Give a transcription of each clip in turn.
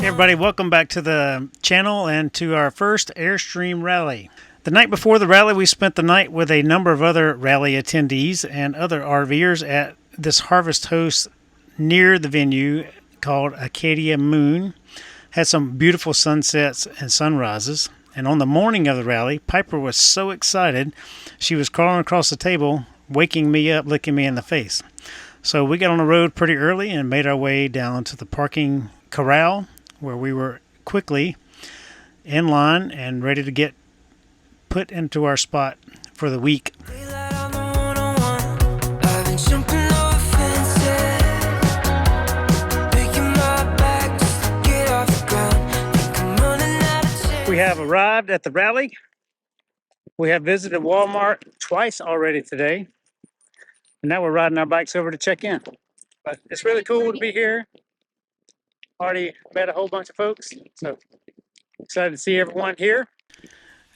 Everybody, welcome back to the channel and to our first Airstream rally. The night before the rally, we spent the night with a number of other rally attendees and other RVers at this harvest host near the venue called Acadia Moon. Had some beautiful sunsets and sunrises. And on the morning of the rally, Piper was so excited, she was crawling across the table, waking me up, licking me in the face. So we got on the road pretty early and made our way down to the parking corral, where we were quickly in line and ready to get put into our spot for the week. We have arrived at the rally. We have visited Walmart twice already today, and now we're riding our bikes over to check in. But it's really cool to be here. Already met a whole bunch of folks, so excited to see everyone here.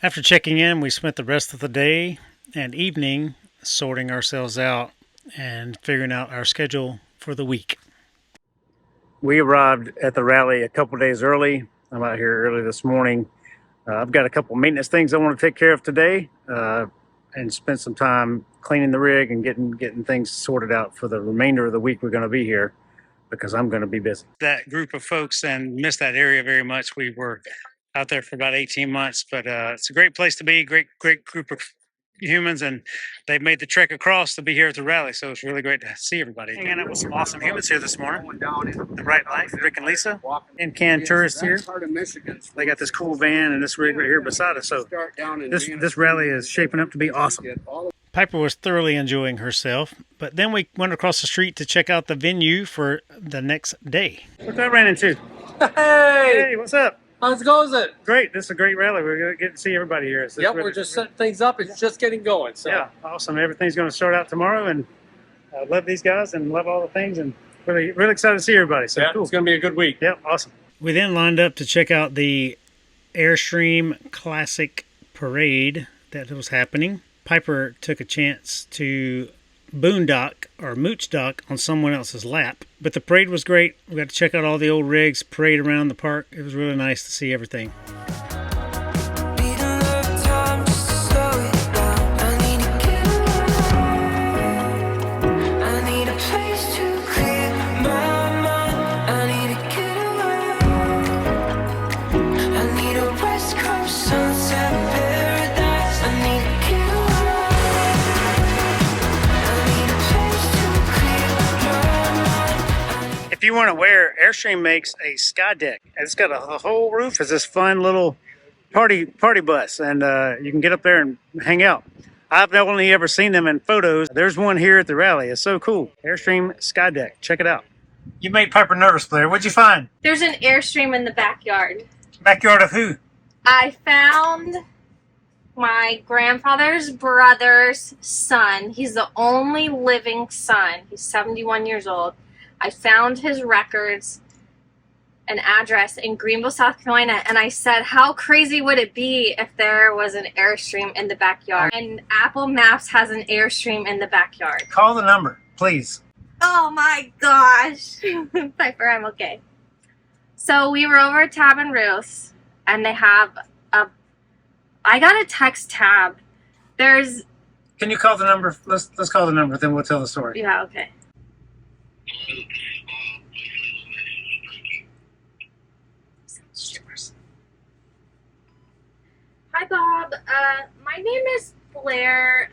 After checking in, we spent the rest of the day and evening sorting ourselves out and figuring out our schedule for the week. We arrived at the rally a couple days early. I'm out here early this morning. I've got a couple maintenance things I want to take care of today and spend some time cleaning the rig and getting things sorted out for the remainder of the week we're going to be here, because I'm going to be busy. That group of folks and missed that area very much. We were out there for about 18 months, but it's a great place to be, great group of humans, and they've made the trek across to be here at the rally, so it's really great to see everybody. Hanging out with some awesome humans here this morning. The Right Life, Rick and Lisa, in-can tourists here. They got this cool van and this rig right here beside us, so this rally is shaping up to be awesome. Piper was thoroughly enjoying herself, but then we went across the street to check out the venue for the next day. Look what I ran into. Hey, what's up? How's it going? Great. This is a great rally. We're going to get to see everybody here. Yep, we're just setting things up. It's just getting going. So. Yeah, awesome. Everything's going to start out tomorrow, and I love these guys and love all the things, and really excited to see everybody. So yeah, cool. It's going to be a good week. Yeah, awesome. We then lined up to check out the Airstream Classic Parade that was happening. Piper took a chance to boondock or mooch dock on someone else's lap, but the parade was great. We got to check out all the old rigs, parade around the park. It was really nice to see everything. If you weren't aware, Airstream makes a sky deck. It's got a whole roof. It's this fun little party bus, and you can get up there and hang out. I've only ever seen them in photos. There's one here at the rally. It's so cool. Airstream sky deck. Check it out. You made Piper nervous, Blair. What'd you find? There's an Airstream in the backyard. Backyard of who? I found my grandfather's brother's son. He's the only living son. He's 71 years old. I found his records, an address in Greenville, South Carolina, and I said, how crazy would it be if there was an Airstream in the backyard? And Apple Maps has an Airstream in the backyard. Call the number, please. Oh my gosh. Piper, I'm okay. So we were over at Tab and Ruth's, and they have I got a text Tab. Can you call the number? Let's call the number, then we'll tell the story. Yeah, okay. Hi, Bob. My name is Blair,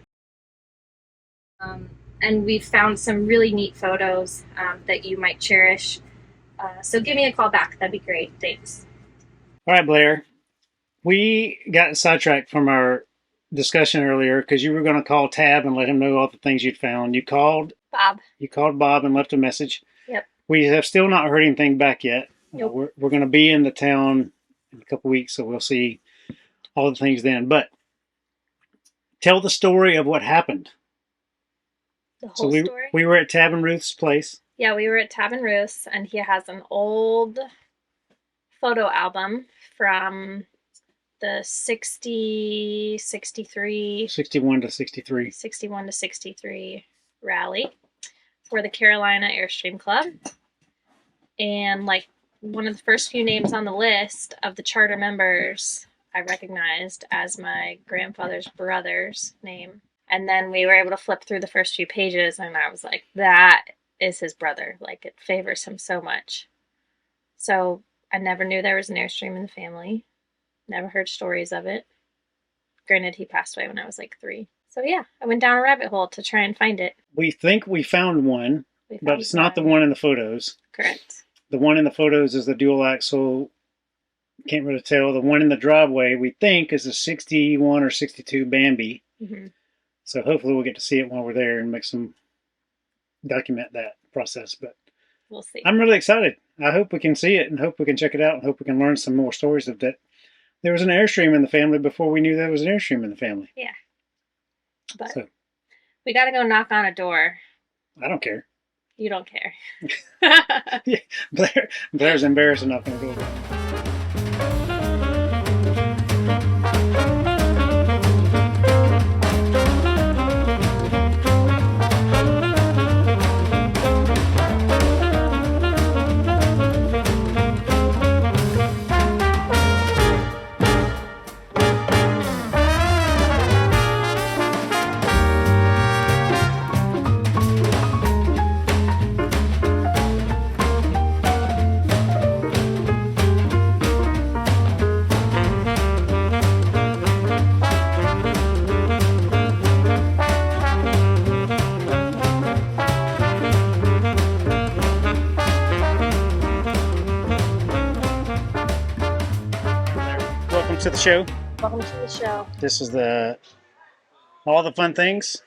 and we've found some really neat photos that you might cherish. So give me a call back. That'd be great. Thanks. All right, Blair. We got sidetracked from our discussion earlier because you were going to call Tab and let him know all the things you'd found. You called Bob. You called Bob and left a message. Yep. We have still not heard anything back yet. Nope. We're going to be in the town in a couple weeks, so we'll see all the things then. But tell the story of what happened. The whole story? We were at Tab and Ruth's place. Yeah, we were at Tab and Ruth's, and he has an old photo album from the 60, 63, 61 to 63. 61 to 63 rally for the Carolina Airstream Club. And like one of the first few names on the list of the charter members, I recognized as my grandfather's brother's name. And then we were able to flip through the first few pages, and I was like, that is his brother. Like, it favors him so much. So I never knew there was an Airstream in the family. Never heard stories of it. Granted, he passed away when I was like 3. So yeah, I went down a rabbit hole to try and find it. We think we found one, but it's not the one in the photos. Correct. The one in the photos is the dual axle. Can't really tell. The one in the driveway, we think, is a 61 or 62 Bambi. Mm-hmm. So hopefully we'll get to see it while we're there and make some document that process. But we'll see. I'm really excited. I hope we can see it and hope we can check it out and hope we can learn some more stories of that. There was an Airstream in the family before we knew there was an Airstream in the family. Yeah. But so, we got to go knock on a door. I don't care. You don't care. Yeah, Blair's embarrassed enough. I'm going to go. Welcome to the show. Welcome to the show. This is all the fun things.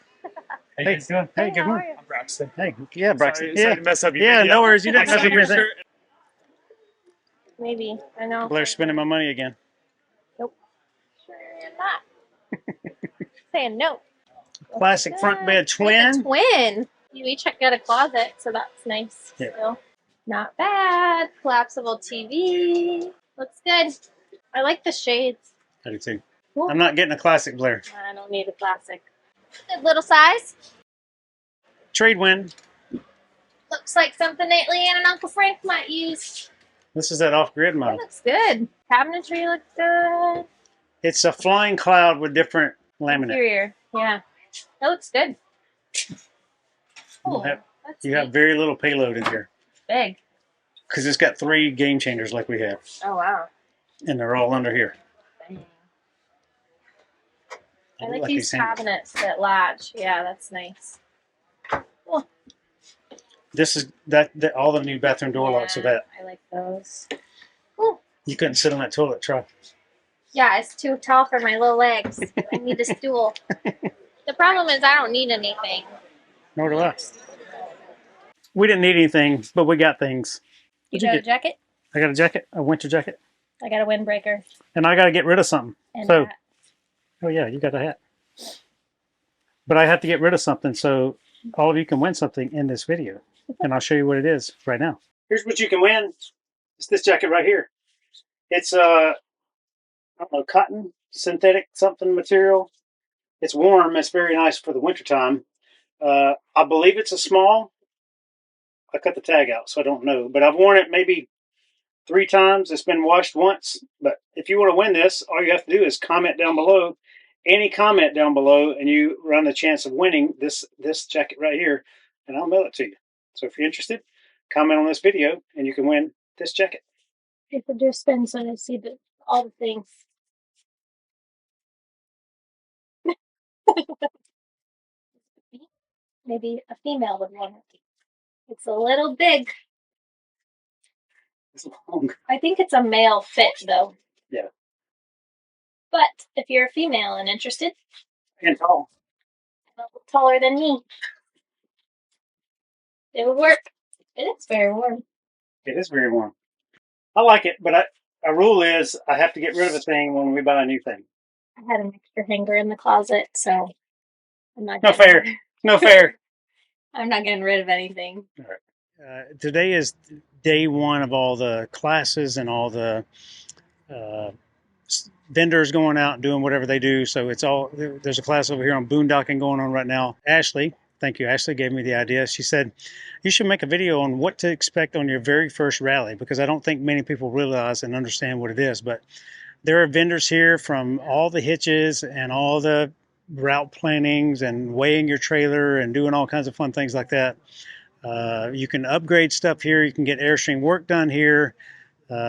Hey, guys doing? Hey, good how morning. are you? I'm Braxton. Hey, yeah, Braxton. Sorry to mess up your Yeah, video. no worries. You didn't mess up your thing. Maybe. I know. Blair's spending my money again. Nope. Sure am not. Saying no. Classic front bed It's a twin. twin. You each got a closet, so that's nice. Yeah. Still. Not bad. Collapsible TV. Looks good. I like the shades. I do too. Cool. I'm not getting a classic, Blair. I don't need a classic. Good little size. Trade win. Looks like something Aunt Leanne and Uncle Frank might use. This is that off-grid It model. looks good. Cabinetry looks good. It's a flying cloud with different laminate. Interior. Yeah. It looks good. Oh, that's You have neat. very little payload in here Big. because it's got 3 game changers like we have, Oh, wow. and they're all under here. Dang. They I look like these handles. cabinets that latch. Yeah, that's nice. Cool. This is all the new bathroom door locks are that. I like those. Cool. You couldn't sit on that toilet truck. Yeah, it's too tall for my little legs. I need a stool. The problem is I don't need anything. Nor do I. We didn't need anything, but we got things. You What'd you got a get? jacket? I got a jacket, a winter jacket, I got a windbreaker. and I got to get rid of something. And So- that. Oh yeah, you got a hat. But I have to get rid of something, so all of you can win something in this video, and I'll show you what it is right now. Here's what you can win. It's this jacket right here. It's I don't know, cotton, synthetic something material. It's warm. It's very nice for the wintertime. I believe it's a small. I cut the tag out, so I don't know. But I've worn it maybe 3 times. It's been washed once. But if you want to win this, all you have to do is comment down below. Any comment down below, and you run the chance of winning this jacket right here, and I'll mail it to you. So if you're interested, comment on this video, and you can win this jacket. If I do spin so I see all the things. Maybe a female would want it. It's a little big. It's long. I think it's a male fit though. Yeah. But if you're a female and interested, And tall. a little taller than me, it would work. It is very warm. It is very warm. I like it, but a rule is I have to get rid of a thing when we buy a new thing. I had an extra hanger in the closet, so I'm not. No fair. No fair. I'm not getting rid of anything. All right. Today is day one of all the classes and all the uh, vendors going out and doing whatever they do. So it's all, there's a class over here on boondocking going on right now. Ashley, thank you. Ashley gave me the idea. She said, you should make a video on what to expect on your very first rally, because I don't think many people realize and understand what it is. But there are vendors here from all the hitches and all the route plannings and weighing your trailer and doing all kinds of fun things like that. You can upgrade stuff here. You can get Airstream work done here.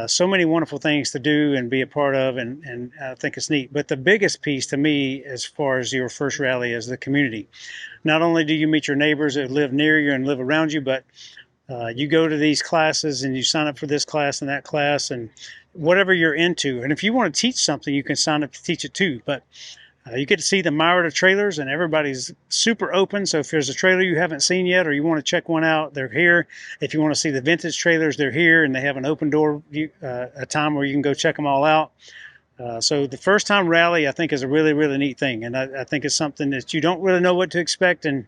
So many wonderful things to do and be a part of, and I think it's neat. But the biggest piece to me, as far as your first rally, is the community. Not only do you meet your neighbors that live near you and live around you, but you go to these classes and you sign up for this class and that class and whatever you're into. And if you want to teach something, you can sign up to teach it too. But you get to see the Myra trailers, and everybody's super open. So if there's a trailer you haven't seen yet, or you want to check one out, they're here. If you want to see the vintage trailers, they're here, and they have an open door a time where you can go check them all out. So the first time rally, I think, is a really, really neat thing. And I think it's something that you don't really know what to expect. And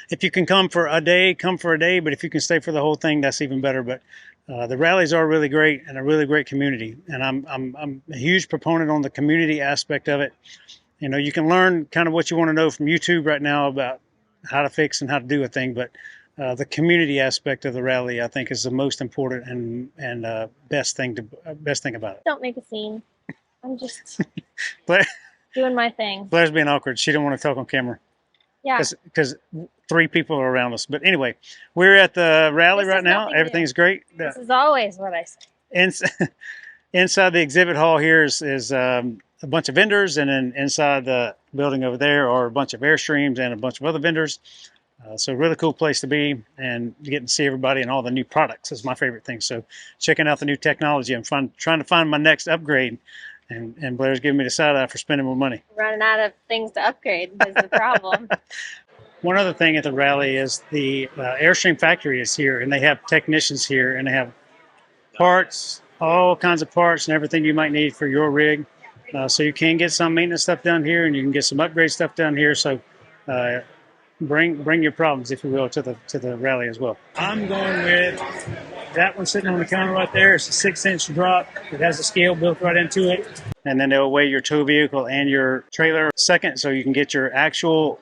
if you can come for a day, come for a day. But if you can stay for the whole thing, that's even better. But the rallies are really great and a really great community. And I'm a huge proponent on the community aspect of it. You know, you can learn kind of what you want to know from YouTube right now about how to fix and how to do a thing. But the community aspect of the rally, I think, is the most important and best thing about it. Don't make a scene. I'm just Blair, doing my thing. Blair's being awkward. She didn't want to talk on camera. Yeah. Because 3 people are around us. But anyway, we're at the rally right now. Everything's great. This is always what I say. Inside the exhibit hall here is a bunch of vendors, and then inside the building over there are a bunch of Airstreams and a bunch of other vendors. So really cool place to be, and getting to see everybody and all the new products is my favorite thing. So checking out the new technology. I'm trying to find my next upgrade, and Blair's giving me the side eye for spending more money. Running out of things to upgrade is the problem. One other thing at the rally is the Airstream factory is here, and they have technicians here, and they have parts, all kinds of parts and everything you might need for your rig. So you can get some maintenance stuff done here, and you can get some upgrade stuff done here. So bring your problems, if you will, to the rally as well. I'm going with that one sitting on the counter right there. It's a 6-inch drop. It has a scale built right into it. And then they'll weigh your tow vehicle and your trailer second, so you can get your actual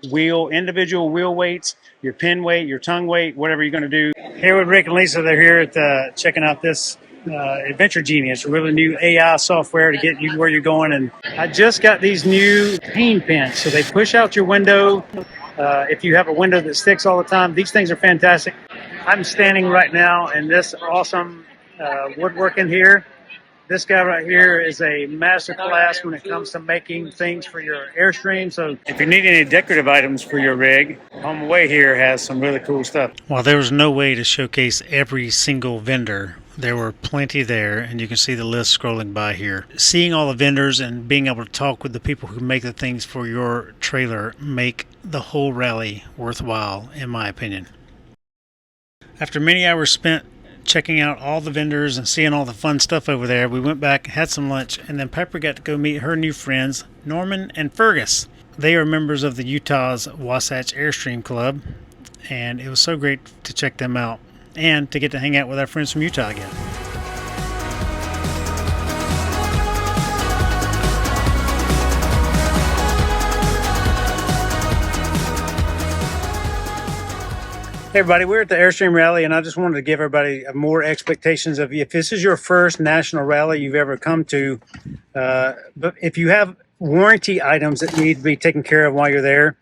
individual wheel weights, your pin weight, your tongue weight, whatever you're going to do. Here with Rick and Lisa, they're here at checking out this Adventure Genie. It's a really new AI software to get you where you're going. And I just got these new pain pins. So they push out your window. If you have a window that sticks all the time, these things are fantastic. I'm standing right now in this awesome woodworking here. This guy right here is a master class when it comes to making things for your Airstream. So if you need any decorative items for your rig, On the Way here has some really cool stuff. While there was no way to showcase every single vendor, there were plenty there, and you can see the list scrolling by here. Seeing all the vendors and being able to talk with the people who make the things for your trailer make the whole rally worthwhile, in my opinion. After many hours spent checking out all the vendors and seeing all the fun stuff over there, we went back, had some lunch, and then Piper got to go meet her new friends, Norman and Fergus. They are members of the Utah's Wasatch Airstream Club, and it was so great to check them out and to get to hang out with our friends from Utah again. Hey everybody, we're at the Airstream Rally, and I just wanted to give everybody more expectations of if this is your first national rally you've ever come to, but if you have warranty items that need to be taken care of while you're there,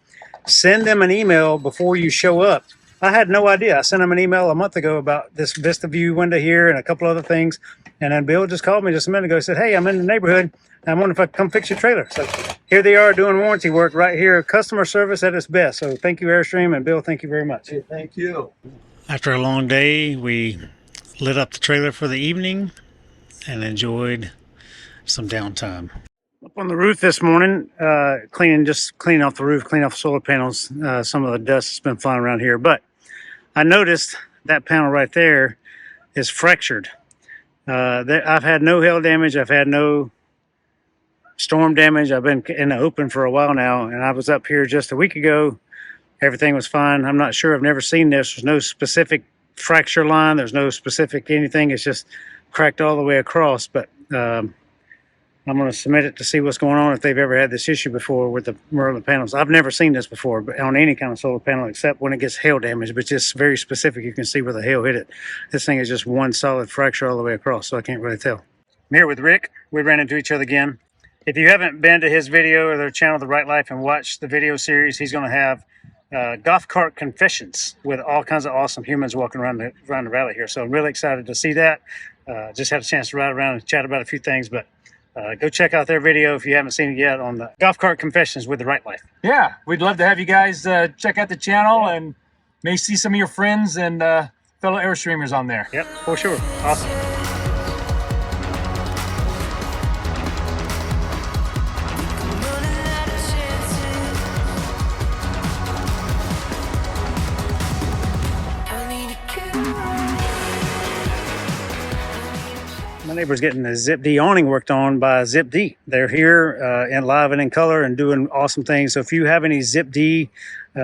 send them an email before you show up. I had no idea. I sent them an email a month ago about this Vista View window here and a couple other things, and then Bill just called me just a minute ago and said, hey, I'm in the neighborhood. I wonder if I can come fix your trailer. So here they are doing warranty work right here. Customer service at its best. So thank you, Airstream, and Bill, thank you very much. Hey, thank you. After a long day, we lit up the trailer for the evening and enjoyed some downtime. Up on the roof this morning, cleaning off the roof, cleaning off solar panels. Some of the dust has been flying around here, but I noticed that panel right there is fractured. I've had no hail damage. I've had no storm damage. I've been in the open for a while now, and I was up here just a week ago. Everything was fine. I'm not sure. I've never seen this. There's no specific fracture line. There's no specific anything. It's just cracked all the way across. But I'm going to submit it to see what's going on if they've ever had this issue before with the Merlin panels. I've never seen this before, but on any kind of solar panel except when it gets hail damage, but just very specific. You can see where the hail hit it. This thing is just one solid fracture all the way across, so I can't really tell. I'm here with Rick. We ran into each other again. If you haven't been to his video or their channel, The Right Life, and watched the video series, he's going to have golf cart confessions with all kinds of awesome humans walking around the rally here. So I'm really excited to see that. Just had a chance to ride around and chat about a few things, but go check out their video if you haven't seen it yet on the golf cart confessions with The Right Life. Yeah, we'd love to have you guys check out the channel and may see some of your friends and fellow Airstreamers on there. Yep, for sure. Awesome. My neighbor's getting the Zip D awning worked on by Zip D. They're here in live and in color and doing awesome things. So if you have any Zip D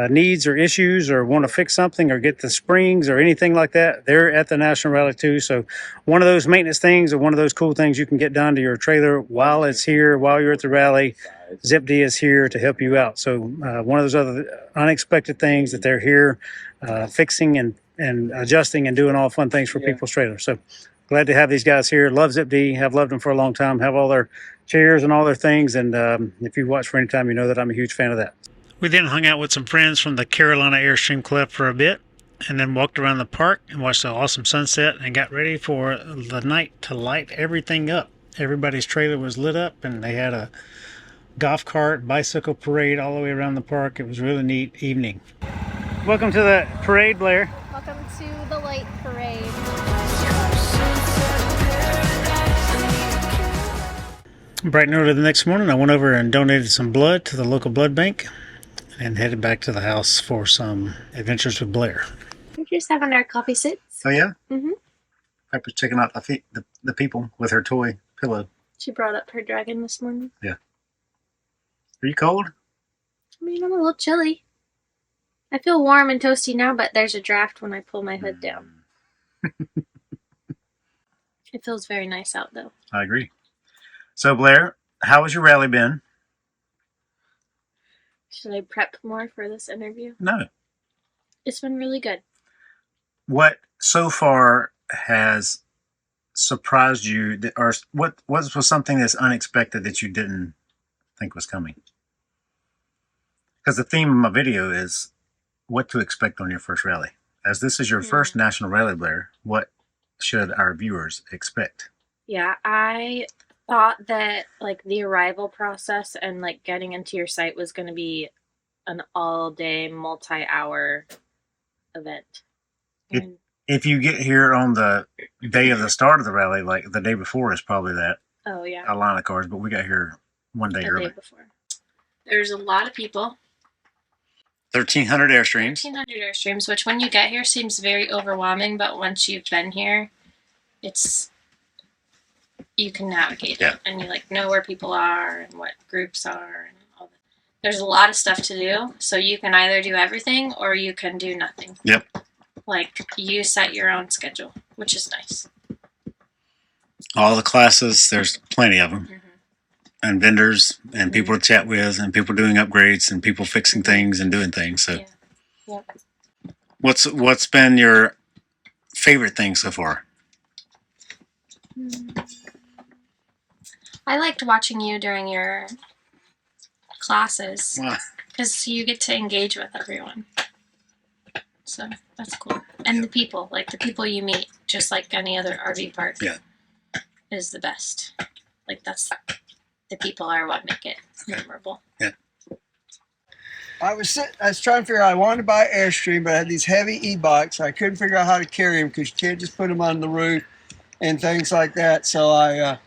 needs or issues or want to fix something or get the springs or anything like that, they're at the National Rally too. So one of those maintenance things or one of those cool things you can get done to your trailer while it's here, while you're at the rally, Zip D is here to help you out. So one of those other unexpected things that they're here fixing and adjusting and doing all fun things for people's trailers. So glad to have these guys here. Love Zip D. Have loved them for a long time. Have all their chairs and all their things. And if you watch for any time, you know that I'm a huge fan of that. We then hung out with some friends from the Carolina Airstream Club for a bit, and then walked around the park and watched the awesome sunset and got ready for the night to light everything up. Everybody's trailer was lit up, and they had a golf cart, bicycle parade all the way around the park. It was a really neat evening. Welcome to the parade, Blair. Welcome to the light parade. Bright and early the next morning, I went over and donated some blood to the local blood bank and headed back to the house for some adventures with Blair. We're just having our coffee sits. Oh, yeah? Mm-hmm. Pepper's checking out the people with her toy pillow. She brought up her dragon this morning. Yeah. Are you cold? I mean, I'm a little chilly. I feel warm and toasty now, but there's a draft when I pull my hood down. It feels very nice out, though. I agree. So, Blair, how has your rally been? Should I prep more for this interview? No. It's been really good. What so far has surprised you, or what was something that's unexpected that you didn't think was coming? Because the theme of my video is what to expect on your first rally. As this is your first national rally, Blair, what should our viewers expect? Yeah, I thought that like the arrival process and like getting into your site was going to be an all-day, multi-hour event. If you get here on the day of the start of the rally, like the day before is probably that. Oh yeah, a line of cars, but we got here one day early. The day before. There's a lot of people. 1,300 Airstreams. 1,300 Airstreams, which when you get here seems very overwhelming, but once you've been here, you can navigate it, and you like know where people are and what groups are and all that. There's a lot of stuff to do, so you can either do everything or you can do nothing. Yep. Like you set your own schedule, which is nice. All the classes, there's plenty of them. And vendors and people to chat with and people doing upgrades and people fixing things and doing things. So what's been your favorite thing so far? I liked watching you during your classes because you get to engage with everyone. So that's cool. And the people you meet, just like any other RV park, is the best. Like the people are what make it memorable. Yeah. I was trying to figure out, I wanted to buy Airstream, but I had these heavy e-bikes. I couldn't figure out how to carry them because you can't just put them on the roof and things like that. So I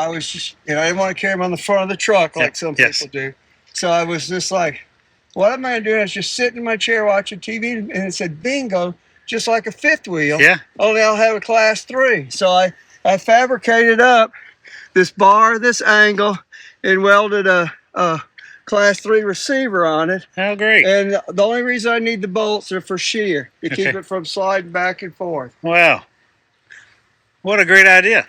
was just, I didn't want to carry them on the front of the truck like some people do. So I was just like, what am I going to do? I was just sitting in my chair watching TV, and it said bingo, just like a fifth wheel. Yeah. Only I'll have a class 3. So I fabricated up this bar, this angle, and welded a Class 3 receiver on it. Oh, great. And the only reason I need the bolts are for shear, to keep Okay. it from sliding back and forth. Wow. What a great idea.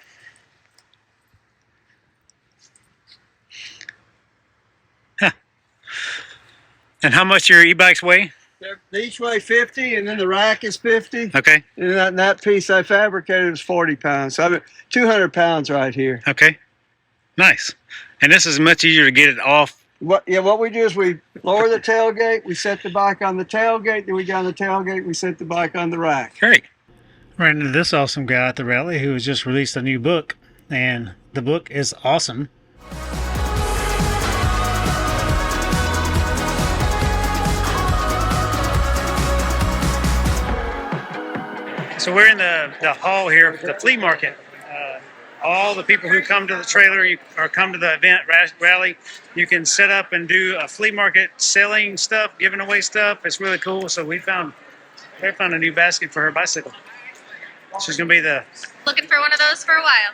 Huh. And how much your e-bikes weigh? They each weigh 50, and then the rack is 50. Okay. And that piece I fabricated was 40 pounds. So I'm at 200 pounds right here. Okay. Nice. And this is much easier to get it off. What we do is we lower the tailgate, we set the bike on the tailgate, then we get on the tailgate, we set the bike on the rack. Great. Ran into this awesome guy at the rally who has just released a new book, and the book is awesome. So we're in the hall here, the flea market. All the people who come to the trailer or come to the event rally, you can set up and do a flea market selling stuff, giving away stuff. It's really cool. So they found a new basket for her bicycle. She's gonna be the Looking for one of those for a while.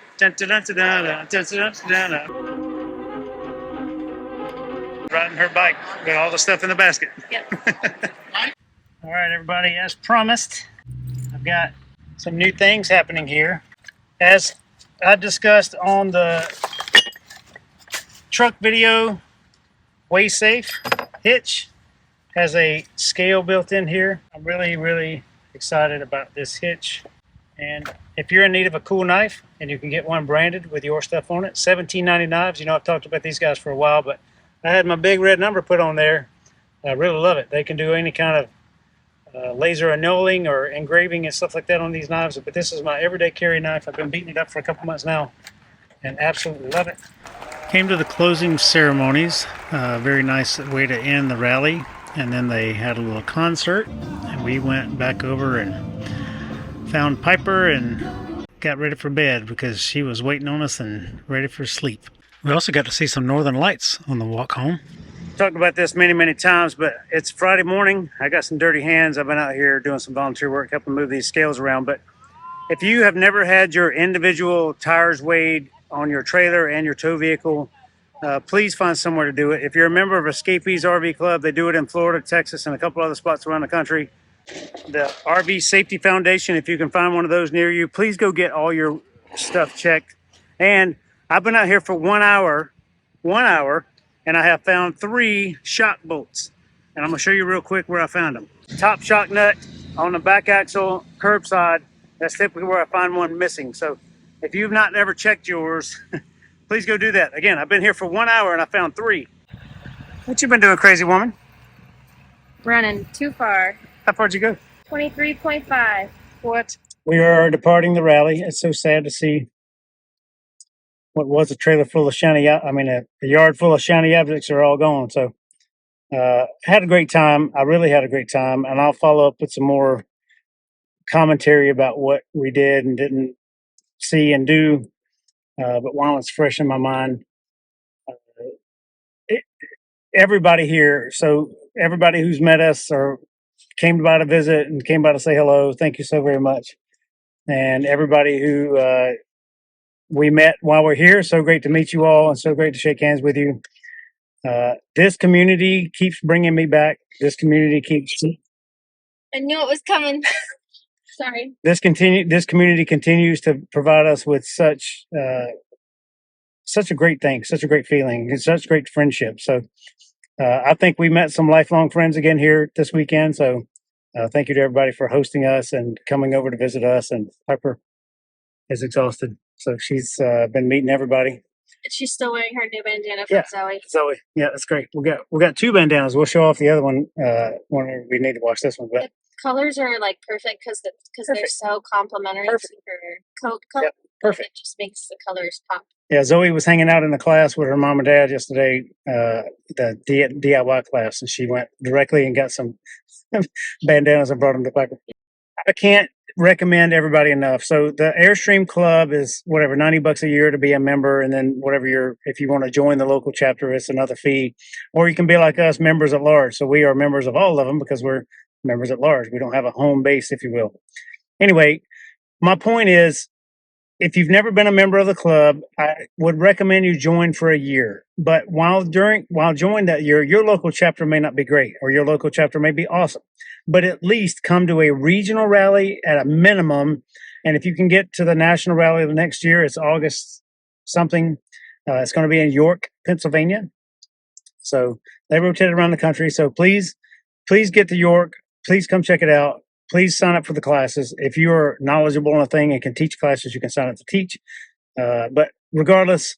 riding her bike with all the stuff in the basket. Yep. All right, everybody, as promised, I've got some new things happening here. As I discussed on the truck video, Way Safe hitch has a scale built in here. I'm really, really excited about this hitch. And if you're in need of a cool knife and you can get one branded with your stuff on it, 1790 Knives. You know, I've talked about these guys for a while, but I had my big red number put on there. I really love it. They can do any kind of laser annulling or engraving and stuff like that on these knives, but this is my everyday carry knife. I've been beating it up for a couple months now and absolutely love it. Came to the closing ceremonies. Very nice way to end the rally, and then they had a little concert and we went back over and found Piper and got ready for bed because she was waiting on us and ready for sleep. We also got to see some northern lights on the walk home. Talked about this many times, but it's Friday morning. I got some dirty hands. I've been out here doing some volunteer work, helping move these scales around. But if you have never had your individual tires weighed on your trailer and your tow vehicle, please find somewhere to do it. If you're a member of Escapees RV Club, they do it in Florida, Texas, and a couple other spots around the country. The RV Safety Foundation, if you can find one of those near you, please go get all your stuff checked. And I've been out here for 1 hour, and I have found 3 shock bolts. And I'm gonna show you real quick where I found them. Top shock nut on the back axle, curbside. That's typically where I find one missing. So if you've not ever checked yours, please go do that. Again, I've been here for 1 hour and I found 3. What you been doing, crazy woman? Running too far. How far'd you go? 23.5. What? We are departing the rally. It's so sad to see what was a trailer full of shiny, a yard full of shiny objects are all gone. So, had a great time. I really had a great time, and I'll follow up with some more commentary about what we did and didn't see and do. But while it's fresh in my mind, everybody here, so everybody who's met us or came by to visit and came by to say hello, thank you so very much. And everybody who we met while we're here, so great to meet you all and so great to shake hands with you. This community keeps bringing me back. This community keeps... I knew it was coming. Sorry. This community continues to provide us with such a great thing, such a great feeling, and such great friendship. So I think we met some lifelong friends again here this weekend. So thank you to everybody for hosting us and coming over to visit us. And Piper is exhausted, so she's been meeting everybody. She's still wearing her new bandana from Zoe. Zoe, yeah, that's great. We got 2 bandanas. We'll show off the other one when we need to wash this one. But The colors are like perfect because they're so complementary to her coat color. Yep, perfect. It just makes the colors pop. Yeah, Zoe was hanging out in the class with her mom and dad yesterday, the DIY class, and she went directly and got some bandanas and brought them to Piper. I can't recommend everybody enough. So the Airstream Club is whatever, $90 a year to be a member, and then whatever if you want to join the local chapter, it's another fee. Or you can be like us, members at large. So we are members of all of them because we're members at large. We don't have a home base, if you will. Anyway, my point is, if you've never been a member of the club, I would recommend you join for a year. But while joining that year, your local chapter may not be great, or your local chapter may be awesome. But at least come to a regional rally at a minimum. And if you can get to the national rally the next year, it's August something. It's going to be in York, Pennsylvania. So they rotate around the country. So please get to York. Please come check it out. Please sign up for the classes. If you're knowledgeable on a thing and can teach classes, you can sign up to teach. But regardless,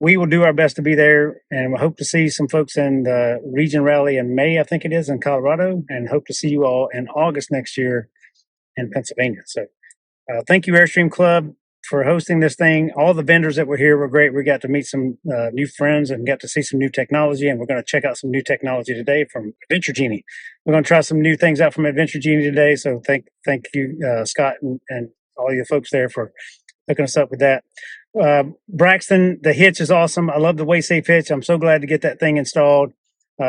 we will do our best to be there, and we hope to see some folks in the region rally in May, I think it is, in Colorado, and hope to see you all in August next year in Pennsylvania. So thank you, Airstream Club, for hosting this thing. All the vendors that were here were great. We got to meet some new friends and got to see some new technology, and we're going to check out some new technology today from Adventure Genie. We're going to try some new things out from Adventure Genie today. So thank you, Scott, and all you folks there for hooking us up with that. Braxton, the hitch is awesome. I love the WaySafe hitch. I'm so glad to get that thing installed.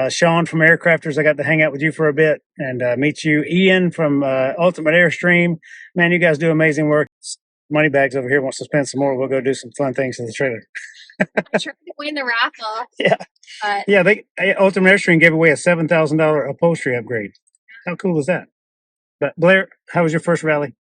Sean from Aircrafters, I got to hang out with you for a bit and meet you. Ian from Ultimate Airstream. Man, you guys do amazing work. Moneybags over here wants to spend some more. We'll go do some fun things in the trailer. I tried to win the raffle. Yeah. But Yeah, Ultimate Airstream gave away a $7,000 upholstery upgrade. How cool is that? But Blair, how was your first rally?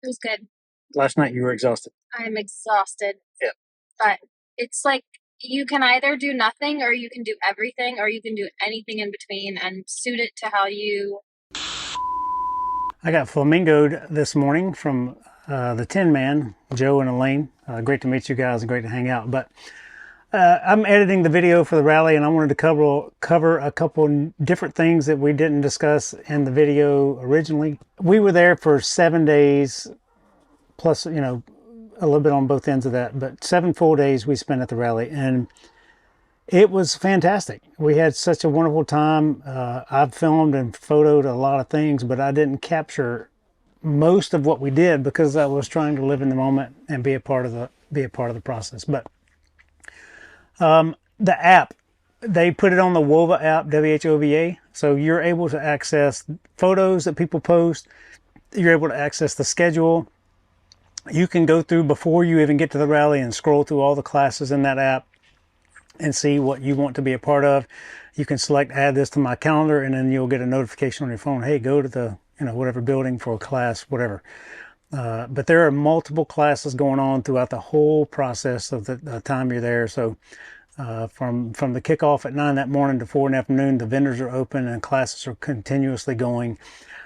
it was good. Last night you were exhausted. I'm exhausted. Yeah. But it's like you can either do nothing or you can do everything or you can do anything in between and suit it to how you. I got flamingoed this morning from the Tin Man, Joe and Elaine. Great to meet you guys and great to hang out. But I'm editing the video for the rally, and I wanted to cover a couple different things that we didn't discuss in the video originally. We were there for 7 days, plus, you know, a little bit on both ends of that, but 7 full days we spent at the rally, and it was fantastic. We had such a wonderful time. I've filmed and photoed a lot of things, but I didn't capture most of what we did because I was trying to live in the moment and be a part of the process. But the app, they put it on the WOVA app, WHOVA, so you're able to access photos that people post. You're able to access the schedule. You can go through before you even get to the rally and scroll through all the classes in that app and see what you want to be a part of. You can select add this to my calendar, and then you'll get a notification on your phone. Hey, go to the, you know, whatever building for a class, whatever. But there are multiple classes going on throughout the whole process of the time you're there. So from the kickoff at 9 that morning to 4 in the afternoon, the vendors are open and classes are continuously going.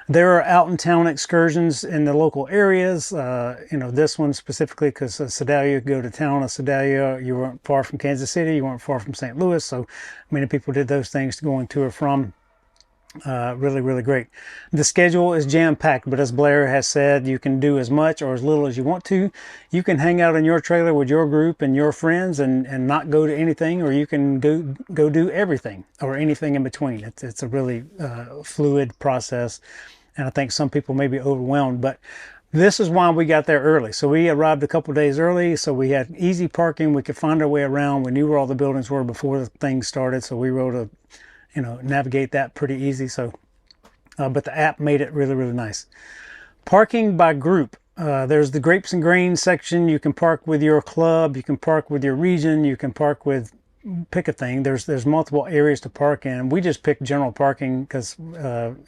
There are out in town excursions in the local areas. You know, this one specifically because Sedalia, you go to town of Sedalia. You weren't far from Kansas City. You weren't far from St. Louis. So many people did those things going to or from. Really, really great. The schedule is jam-packed, but as Blair has said, you can do as much or as little as you want to. You can hang out in your trailer with your group and your friends and not go to anything, or you can go do everything or anything in between. It's a really fluid process, and I think some people may be overwhelmed, but this is why we got there early. So we arrived a couple days early, so we had easy parking. We could find our way around. We knew where all the buildings were before the thing started, so we were able to, you know, navigate that pretty easy. So, but the app made it really, really nice. Parking by group. There's the grapes and grains section. You can park with your club. You can park with your region. You can park with, pick a thing. There's multiple areas to park in. We just picked general parking because,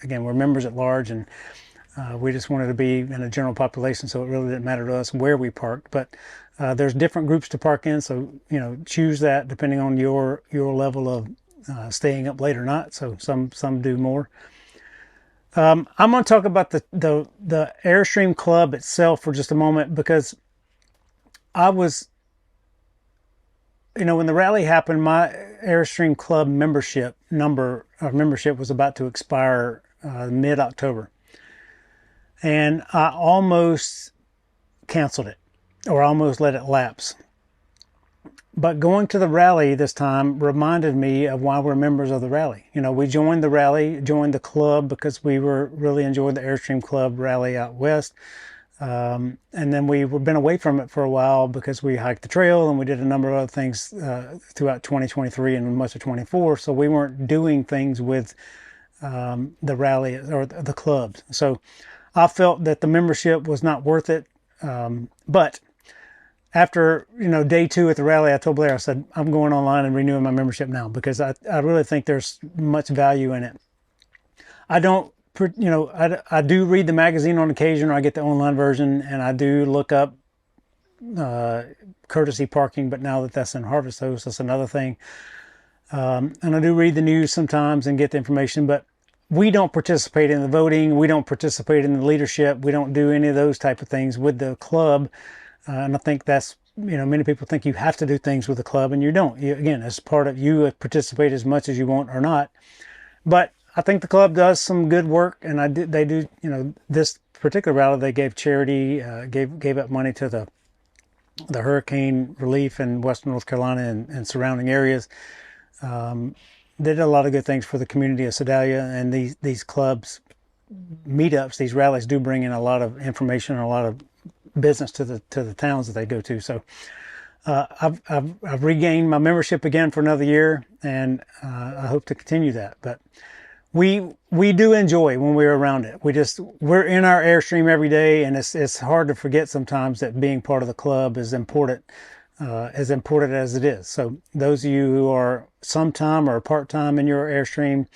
again, we're members at large, and we just wanted to be in a general population, so it really didn't matter to us where we parked. But there's different groups to park in, so, you know, choose that depending on your level of staying up late or not. So some do more. I'm going to talk about the Airstream Club itself for just a moment, because I was, you know, when the rally happened, my Airstream Club membership was about to expire mid-October, and I almost canceled it, or almost let it lapse. But going to the rally this time reminded me of why we're members of the rally. You know, we joined the rally, joined the club because we were really enjoyed the Airstream Club rally out west. And then we've been away from it for a while because we hiked the trail and we did a number of other things throughout 2023 and much of 24. So we weren't doing things with the rally or the clubs. So I felt that the membership was not worth it But after, day 2 at the rally, I told Blair, I said, I'm going online and renewing my membership now, because I really think there's much value in it. I don't, I do read the magazine on occasion, or I get the online version, and I do look up courtesy parking, but now that that's in Harvest Host, that's another thing. And I do read the news sometimes and get the information, but we don't participate in the voting. We don't participate in the leadership. We don't do any of those type of things with the club. And I think that's, many people think you have to do things with the club, and you don't. Again, as part of, you participate as much as you want or not. But I think the club does some good work, and they do, this particular rally, they gave charity, gave up money to the hurricane relief in Western North Carolina and surrounding areas. They did a lot of good things for the community of Sedalia, and these clubs, meetups, these rallies do bring in a lot of information and a lot of business to the towns that they go to. So I've regained my membership again for another year, and I hope to continue that. But we do enjoy when we're around it. We're in our Airstream every day, and it's hard to forget sometimes that being part of the club is important. As important as it is. So those of you who are sometime or part-time in your Airstream,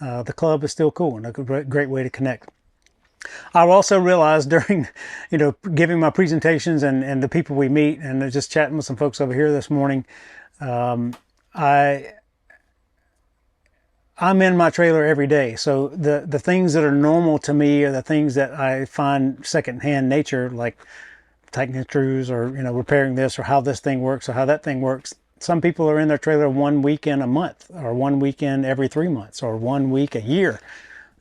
the club is still cool and a great way to connect. I also realized during, giving my presentations and the people we meet, and just chatting with some folks over here this morning, I'm in my trailer every day. So the things that are normal to me are the things that I find secondhand nature, like tightening screws, or repairing this, or how this thing works, or how that thing works. Some people are in their trailer 1 weekend a month, or 1 weekend every 3 months, or 1 week a year,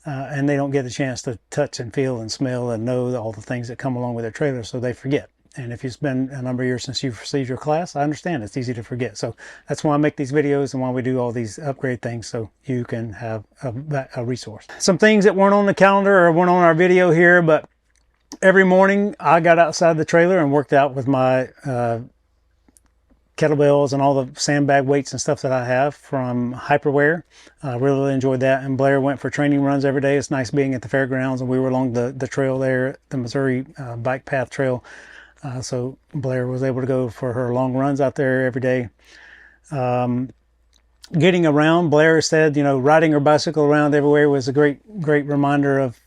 and they don't get a chance to touch and feel and smell and know all the things that come along with their trailer, so they forget. And if it's been a number of years since you've received your class, I understand it's easy to forget. So that's why I make these videos and why we do all these upgrade things, so you can have a resource. Some things that weren't on the calendar or weren't on our video here, but every morning I got outside the trailer and worked out with my kettlebells and all the sandbag weights and stuff that I have from Hyperwear. I really enjoyed that. And Blair went for training runs every day. It's nice being at the fairgrounds, and we were along the trail there, the Missouri Bike Path Trail. So Blair was able to go for her long runs out there every day. Getting around, Blair said, riding her bicycle around everywhere was a great reminder of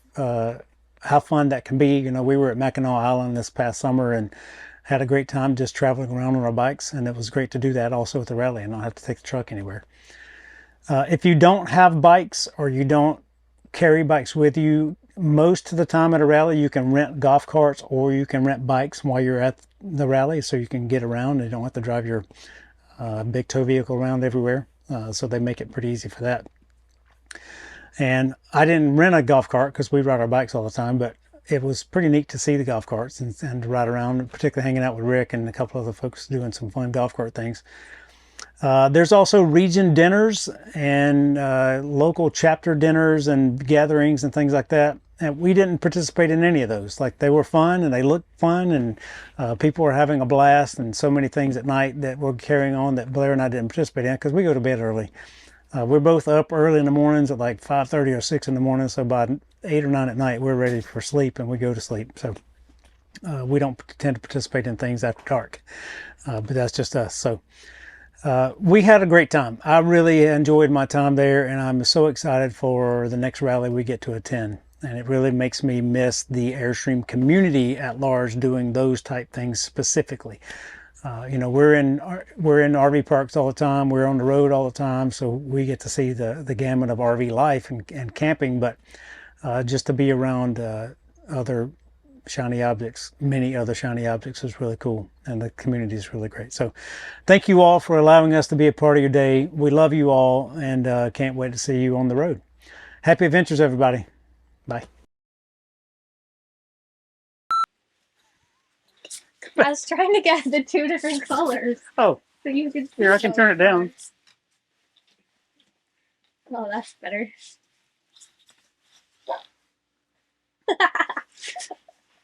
how fun that can be. We were at Mackinac Island this past summer and had a great time just traveling around on our bikes, and it was great to do that also at the rally and not have to take the truck anywhere. If you don't have bikes, or you don't carry bikes with you, most of the time at a rally you can rent golf carts, or you can rent bikes while you're at the rally, so you can get around and you don't have to drive your big tow vehicle around everywhere. So they make it pretty easy for that. And I didn't rent a golf cart because we ride our bikes all the time, but it was pretty neat to see the golf carts and to ride around, particularly hanging out with Rick and a couple of other folks doing some fun golf cart things. There's also region dinners and local chapter dinners and gatherings and things like that. And we didn't participate in any of those. Like, they were fun and they looked fun, and people were having a blast, and so many things at night that were carrying on that Blair and I didn't participate in because we go to bed early. We're both up early in the mornings at like 5:30 or 6 in the morning. So by 8 or 9 at night, we're ready for sleep and we go to sleep. So we don't tend to participate in things after dark, but that's just us. So we had a great time. I really enjoyed my time there, and I'm so excited for the next rally we get to attend. And it really makes me miss the Airstream community at large doing those type things specifically. We're in RV parks all the time. We're on the road all the time, so we get to see the gamut of RV life and camping. But just to be around other shiny objects, many other shiny objects, is really cool, and the community is really great. So thank you all for allowing us to be a part of your day. We love you all, and can't wait to see you on the road. Happy adventures, everybody. Bye. I was trying to get the 2 different colors Oh, so you could see. here, I can turn it down. Oh, that's better.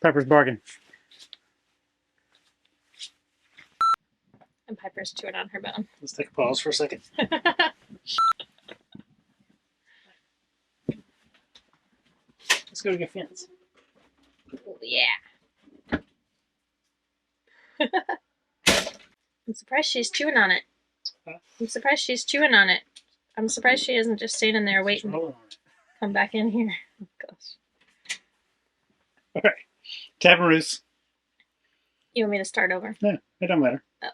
Pepper's bargain. And Piper's chewing on her bone. Let's take a pause for a second. Let's go to your fence. Oh, yeah. surprised she's chewing on it. I'm surprised she's chewing on it. I'm surprised she isn't just standing there waiting to come back in here. Oh, gosh. Okay. Tavern Roost. You want me to start over? No, it don't matter. Oh.